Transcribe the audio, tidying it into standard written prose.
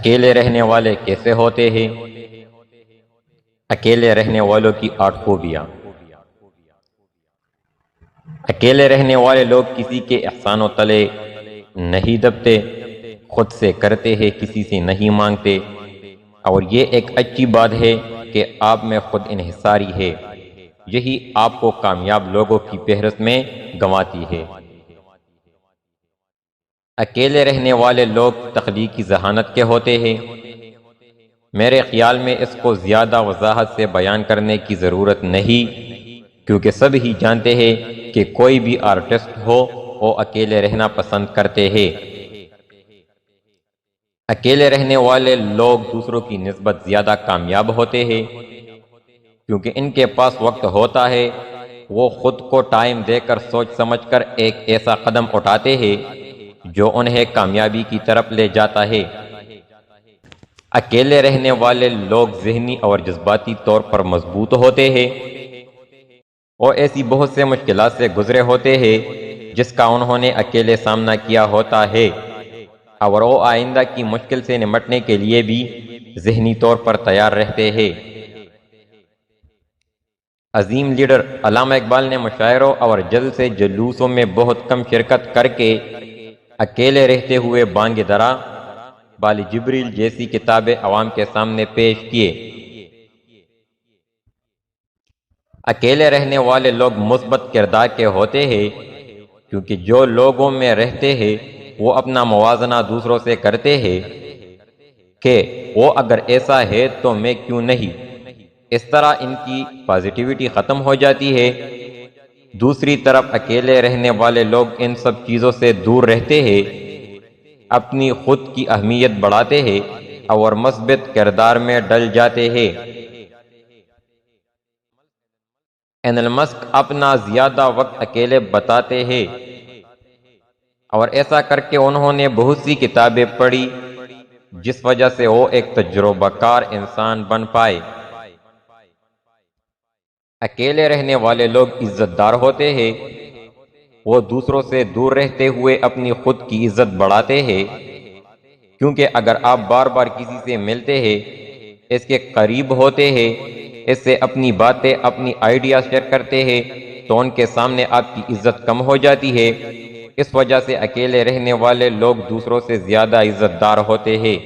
اکیلے رہنے والے کیسے ہوتے ہیں؟ اکیلے رہنے والوں کی 8 خوبیاں۔ اکیلے رہنے والے لوگ کسی کے احسان و تلے نہیں دبتے، خود سے کرتے ہیں، کسی سے نہیں مانگتے، اور یہ ایک اچھی بات ہے کہ آپ میں خود انحصاری ہے، یہی آپ کو کامیاب لوگوں کی فہرست میں گنواتی ہے۔ اکیلے رہنے والے لوگ تخلیقی ذہانت کے ہوتے ہیں۔ میرے خیال میں اس کو زیادہ وضاحت سے بیان کرنے کی ضرورت نہیں، کیونکہ سب ہی جانتے ہیں کہ کوئی بھی آرٹسٹ ہو وہ اکیلے رہنا پسند کرتے ہیں۔ اکیلے رہنے والے لوگ دوسروں کی نسبت زیادہ کامیاب ہوتے ہیں، کیونکہ ان کے پاس وقت ہوتا ہے، وہ خود کو ٹائم دے کر سوچ سمجھ کر ایک ایسا قدم اٹھاتے ہیں جو انہیں کامیابی کی طرف لے جاتا ہے۔ اکیلے رہنے والے لوگ ذہنی اور جذباتی طور پر مضبوط ہوتے ہیں۔ وہ ایسی بہت سے مشکلات سے گزرے ہوتے ہیں جس کا انہوں نے اکیلے سامنا کیا ہوتا ہے، اور وہ آئندہ کی مشکل سے نمٹنے کے لیے بھی ذہنی طور پر تیار رہتے ہیں۔ عظیم لیڈر علامہ اقبال نے مشاعروں اور جلسے جلوسوں میں بہت کم شرکت کر کے اکیلے رہتے ہوئے بانگ درا، بال جبریل جیسی کتابیں عوام کے سامنے پیش کیے۔ اکیلے رہنے والے لوگ مثبت کردار کے ہوتے ہیں، کیونکہ جو لوگوں میں رہتے ہیں وہ اپنا موازنہ دوسروں سے کرتے ہیں کہ وہ اگر ایسا ہے تو میں کیوں نہیں۔ اس طرح ان کی پازیٹیوٹی ختم ہو جاتی ہے۔ دوسری طرف اکیلے رہنے والے لوگ ان سب چیزوں سے دور رہتے ہیں، اپنی خود کی اہمیت بڑھاتے ہیں اور مثبت کردار میں ڈل جاتے ہیں۔ ایلن مسک اپنا زیادہ وقت اکیلے بتاتے ہیں، اور ایسا کر کے انہوں نے بہت سی کتابیں پڑھی، جس وجہ سے وہ ایک تجربہ کار انسان بن پائے۔ اکیلے رہنے والے لوگ عزت دار ہوتے ہیں۔ وہ دوسروں سے دور رہتے ہوئے اپنی خود کی عزت بڑھاتے ہیں، کیونکہ اگر آپ بار بار کسی سے ملتے ہیں، اس کے قریب ہوتے ہیں، اس سے اپنی باتیں، اپنی آئیڈیاز شیئر کرتے ہیں، تو ان کے سامنے آپ کی عزت کم ہو جاتی ہے۔ اس وجہ سے اکیلے رہنے والے لوگ دوسروں سے زیادہ عزت دار ہوتے ہیں۔